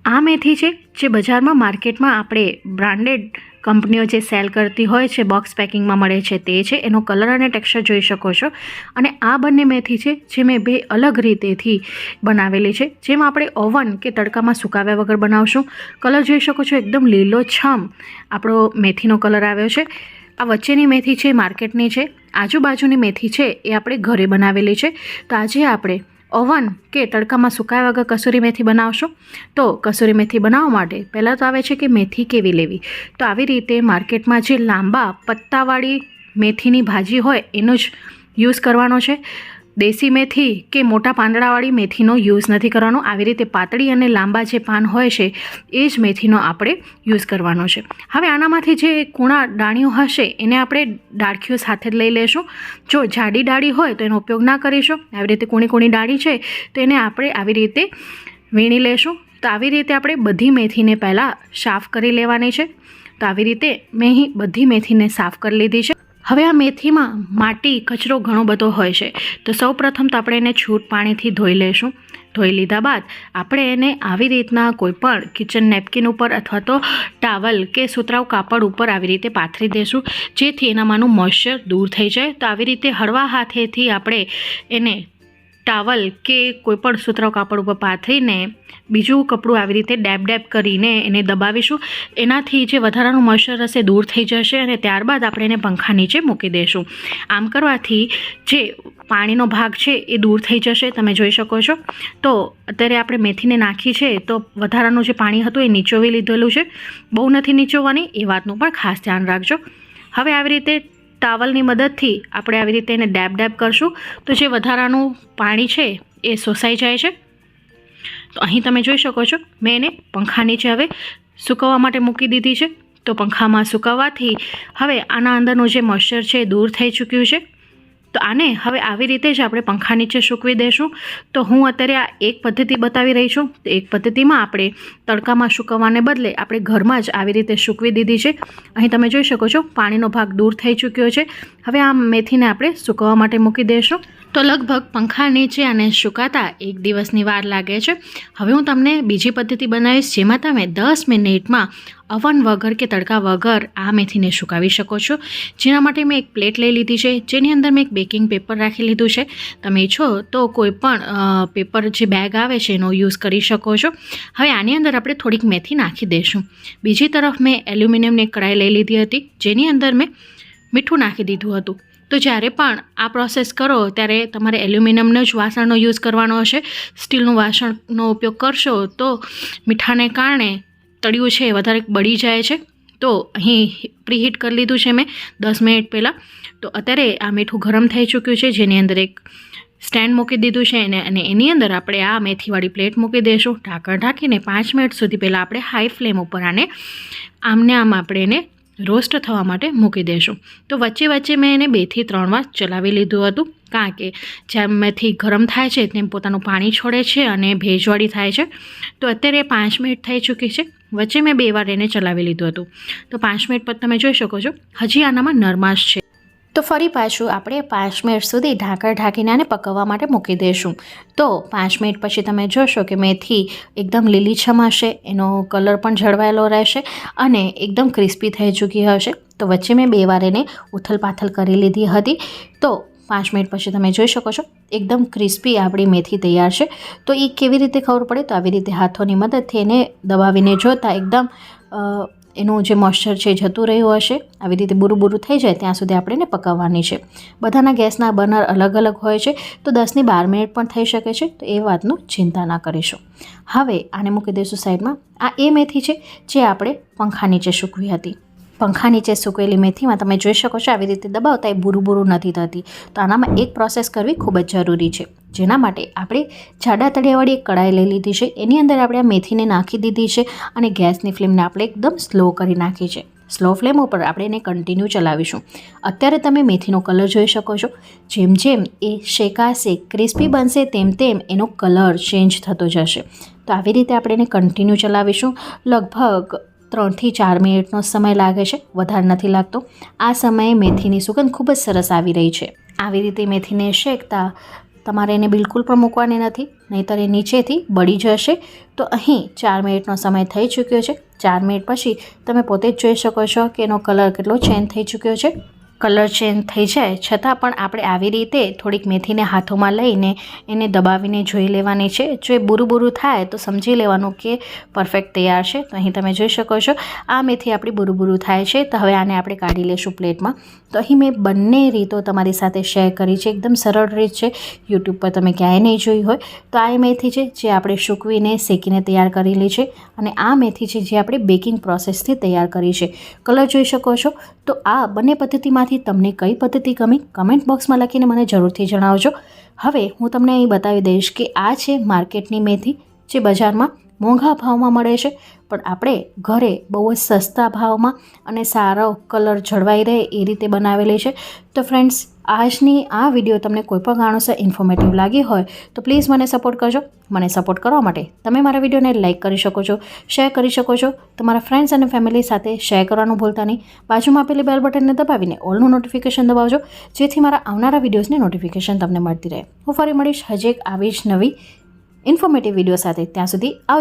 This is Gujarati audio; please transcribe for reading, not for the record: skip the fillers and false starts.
આ મેથી છે જે બજારમાં માર્કેટમાં આપણે બ્રાન્ડેડ કંપનીઓ જે સેલ કરતી હોય છે, બોક્સ પેકિંગમાં મળે છે તે છે. એનો કલર અને ટેક્સચર જોઈ શકો છો. અને આ બંને મેથી છે જે મેં બે અલગ રીતેથી બનાવેલી છે, જેમાં આપણે ઓવન કે તડકામાં સુકાવ્યા વગર બનાવશું. કલર જોઈ શકો છો, એકદમ લીલોછમ આપણો મેથીનો કલર આવ્યો છે. આ વચ્ચેની મેથી છે માર્કેટની છે, આજુબાજુની મેથી છે એ આપણે ઘરે બનાવેલી છે. તો આજે આપણે ઓવન કે તડકામાં સુકાયા વગર કસૂરી મેથી બનાવશો. તો કસૂરી મેથી બનાવવા માટે પહેલાં તો આવે છે કે મેથી કેવી લેવી. તો આવી રીતે માર્કેટમાં જે લાંબા પત્તાવાળી મેથીની ભાજી હોય એનો જ યુઝ કરવાનો છે. દેશી મેથી કે મોટા પાંદડાવાળી મેથીનો યુઝ નથી કરવાનો. આવી રીતે પાતળી અને લાંબા જે પાન હોય છે એ જ મેથીનો આપણે યુઝ કરવાનો છે. હવે આનામાંથી જે કૂણા ડાળીઓ હશે એને આપણે ડાળખીઓ સાથે જ લઈ લેશું. જો જાડી ડાળી હોય તો એનો ઉપયોગ ના કરીશું. આવી રીતે કૂણી ડાળી છે તો એને આપણે આવી રીતે વીણી લેશું. તો આવી રીતે આપણે બધી મેથીને પહેલાં સાફ કરી લેવાની છે. તો આવી રીતે મેં અહીં બધી મેથીને સાફ કરી લીધી છે. હવે આ મેથીમાં માટી કચરો ઘણો બધો હોય છે, તો સૌપ્રથમ તો આપણે એને છૂટ પાણીથી ધોઈ લઈશું. ધોઈ લીધા બાદ આપણે એને આવી રીતના કોઈ પણ કિચન નેપકિન ઉપર અથવા તો ટાવલ કે સુતરાઉ કાપડ ઉપર આવી રીતે પાથરી દઈશું, જેથી એનામાંનું મોઇશ્ચર દૂર થઈ જાય. તો આવી રીતે હળવા હાથેથી આપણે એને ટાવલ કે કોઈપણ સુતરાઉ કાપડ ઉપર પાથરીને બીજું કપડું આવી રીતે ડેબ કરીને એને દબાવીશું. એનાથી જે વધારાનું મોઇશ્ચર હશે દૂર થઈ જશે અને ત્યારબાદ આપણે એને પંખા નીચે મૂકી દઈશું. આમ કરવાથી જે પાણીનો ભાગ છે એ દૂર થઈ જશે. તમે જોઈ શકો છો. તો અત્યારે આપણે મેથીને નાખી છે તો વધારાનું જે પાણી હતું એ નીચોવી લીધેલું છે. બહુ નથી નીચોવાની, એ વાતનું પણ ખાસ ધ્યાન રાખજો. હવે આવી રીતે ટાવલની મદદથી આપણે આવી રીતે એને ડેબ કરશું તો જે વધારાનું પાણી છે એ શોષાઈ જાય છે. તો અહીં તમે જોઈ શકો છો મેં એને પંખા નીચે હવે સૂકવવા માટે મૂકી દીધી છે. તો પંખામાં સૂકવવાથી હવે આના અંદરનું જે મોઇશ્ચર છે એ દૂર થઈ ચૂક્યું છે. તો આને હવે આવી રીતે જ આપણે પંખા નીચે સૂકવી દઈશું. તો હું અત્યારે આ એક પદ્ધતિ બતાવી રહી છું. તો એક પદ્ધતિમાં આપણે તડકામાં સૂકવવાને બદલે આપણે ઘરમાં જ આવી રીતે સૂકવી દીધી છે. અહીં તમે જોઈ શકો છો પાણીનો ભાગ દૂર થઈ ચૂક્યો છે. હવે આ મેથીને આપણે સૂકવવા માટે મૂકી દઈશું. તો લગભગ પંખા નીચે અને સુકાતા 1 દિવસની વાર લાગે છે. હવે હું તમને બીજી પદ્ધતિ બનાવીશ, જેમાં તમે 10 મિનિટમાં ઓવન વગર કે તડકા વગર આ મેથીને સુકાવી શકો છો. જેના માટે મેં એક પ્લેટ લઈ લીધી છે, જેની અંદર મેં એક બેકિંગ પેપર રાખી લીધું છે. તમે ઈચ્છો તો કોઈ પણ પેપર જે બેગ આવે છે એનો યુઝ કરી શકો છો. હવે આની અંદર આપણે થોડીક મેથી નાખી દઈશું. બીજી તરફ મેં એલ્યુમિનિયમની કઢાઈ લઈ લીધી હતી, જેની અંદર મેં મીઠું નાખી દીધું હતું. તો જ્યારે પણ આ પ્રોસેસ કરો ત્યારે તમારે એલ્યુમિનિયમનો જ વાસણનો યુઝ કરવાનો હશે. સ્ટીલનું વાસણનો ઉપયોગ કરશો તો મીઠાને કારણે તળિયું છે એ વધારે બળી જાય છે. તો અહીં પ્રીહીટ કરી લીધું છે મેં 10 મિનિટ પહેલાં. તો અત્યારે આ મીઠું ગરમ થઈ ચૂક્યું છે, જેની અંદર એક સ્ટેન્ડ મૂકી દીધું છે અને એની અંદર આપણે આ મેથીવાળી પ્લેટ મૂકી દઈશું. ઢાંકણ ઢાંકીને 5 મિનિટ સુધી પહેલાં આપણે હાઈ ફ્લેમ ઉપર આને આમ આપણે એને રોસ્ટ થવા માટે મૂકી દઈશું. તો વચ્ચે મેં એને 2 થી 3 વાર ચલાવી લીધું હતું, કારણ કે જેમ મેથી ગરમ થાય છે તેમ પોતાનું પાણી છોડે છે અને ભેજવાળી થાય છે. તો અત્યારે 5 મિનિટ થઈ ચૂકી છે. વચ્ચે મેં 2 વાર એને ચલાવી લીધું હતું. તો 5 મિનિટ પછી તમે જોઈ શકો છો હજી આનામાં નરમાશ છે. તો ફરી પાછું આપણે 5 મિનિટ સુધી ઢાંકણ ઢાંકીને આને પકવવા માટે મૂકી દઈશું. તો 5 મિનિટ પછી તમે જોશો કે મેથી એકદમ લીલીછમ હશે, એનો કલર પણ જળવાયેલો રહેશે અને એકદમ ક્રિસ્પી થઈ ચૂકી હશે. તો વચ્ચે મેં 2 વાર એને ઉથલ પાથલ કરી લીધી હતી. તો 5 મિનિટ પછી તમે જોઈ શકો છો એકદમ ક્રિસ્પી આપણી મેથી તૈયાર છે. તો એ કેવી રીતે ખબર પડે? તો આવી રીતે હાથોની મદદથી એને દબાવીને જોતાં એકદમ એનું જે મોઇશ્ચર છે જતું રહ્યું હશે. આવી રીતે બુરું થઈ જાય ત્યાં સુધી આપણે એને પકાવવાની છે. બધાના ગેસના બર્નર અલગ હોય છે, તો 10 થી 12 મિનિટ પણ થઈ શકે છે. તો એ વાતનું ચિંતા ના કરીશું. હવે આને મૂકી દઈશું સાઈડમાં. આ એ મેથી છે જે આપણે પંખા નીચે સૂકવી હતી. પંખા નીચે સૂકવેલી મેથીમાં તમે જોઈ શકો છો આવી રીતે દબાવતા એ બુરું નથી થતી. તો આનામાં એક પ્રોસેસ કરવી ખૂબ જ જરૂરી છે, જેના માટે આપણે જાડા તળિયાવાળી એક કઢાઈ લઈ લીધી છે. એની અંદર આપણે આ મેથીને નાખી દીધી છે અને ગેસની ફ્લેમને આપણે એકદમ સ્લો કરી નાખી છે. સ્લો ફ્લેમ ઉપર આપણે એને કન્ટિન્યુ ચલાવીશું. અત્યારે તમે મેથીનો કલર જોઈ શકો છો. જેમ એ શેકાશે, ક્રિસ્પી બનશે, તેમ એનો કલર ચેન્જ થતો જશે. તો આવી રીતે આપણે એને કન્ટિન્યુ ચલાવીશું. લગભગ 3 થી 4 મિનિટનો સમય લાગે છે, વધારે નથી લાગતો. આ સમયે મેથીની સુગંધ ખૂબ જ સરસ આવી રહી છે. આવી રીતે મેથીને શેકતા તમારે એને બિલકુલ પણ મૂકવાની નથી, નહીંતર એ નીચેથી બળી જશે. તો અહીં 4 મિનિટનો સમય થઈ ચૂક્યો છે. 4 મિનિટ પછી તમે પોતે જ જોઈ શકો છો કે એનો કલર કેટલો ચેન્જ થઈ ચૂક્યો છે. કલર ચેન્જ થઈ જાય છતાં પણ આપણે આવી રીતે થોડીક મેથીને હાથોમાં લઈને એને દબાવીને જોઈ લેવાની છે. જો એ બુરું થાય તો સમજી લેવાનું કે પરફેક્ટ તૈયાર છે. તો અહીં તમે જોઈ શકો છો આ મેથી આપણી બુરું થાય છે. તો હવે આને આપણે કાઢી લઈશું પ્લેટમાં. તો અહીં મેં બંને રીતો તમારી સાથે શેર કરી છે. એકદમ સરળ રીત છે, યુટ્યુબ પર તમે ક્યાંય નહીં જોઈ હોય. તો આ મેથી છે જે આપણે સૂકવીને શેકીને તૈયાર કરેલી છે, અને આ મેથી છે જે આપણે બેકિંગ પ્રોસેસથી તૈયાર કરી છે. કલર જોઈ શકો છો. તો આ બંને પદ્ધતિમાંથી તમને કઈ પદ્ધતિ ગમી કમેન્ટ બોક્સમાં લખીને મને જરૂરથી જણાવજો. હવે હું તમને અહીં બતાવી દઈશ કે આ છે માર્કેટની મેથી, જે બજારમાં મોંઘા ભાવમાં મળે છે, પણ આપણે ઘરે બહુ જ સસ્તા ભાવમાં અને સારો કલર જળવાઈ રહે એ રીતે બનાવેલી છે. તો ફ્રેન્ડ્સ, આજની આ વિડીયો તમને કોઈ પણ કારણોસર ઇન્ફોર્મેટિવ લાગી હોય તો પ્લીઝ મને સપોર્ટ કરજો. મને સપોર્ટ કરવા માટે તમે મારા વિડીયોને લાઇક કરી શકો છો, શેર કરી શકો છો, તમારા ફ્રેન્ડ્સ અને ફેમિલી સાથે શેર કરવાનું ભૂલતા નહીં. બાજુમાં આપેલી બેલ બટનને દબાવીને ઓલનું નોટિફિકેશન દબાવજો, જેથી મારા આવનારા વિડીયોઝની નોટિફિકેશન તમને મળતી રહે. હું ફરી મળીશ હજી એક આવી જ નવી ઇન્ફોર્મેટિવ વિડીયો સાથે. ત્યાં સુધી આવજો.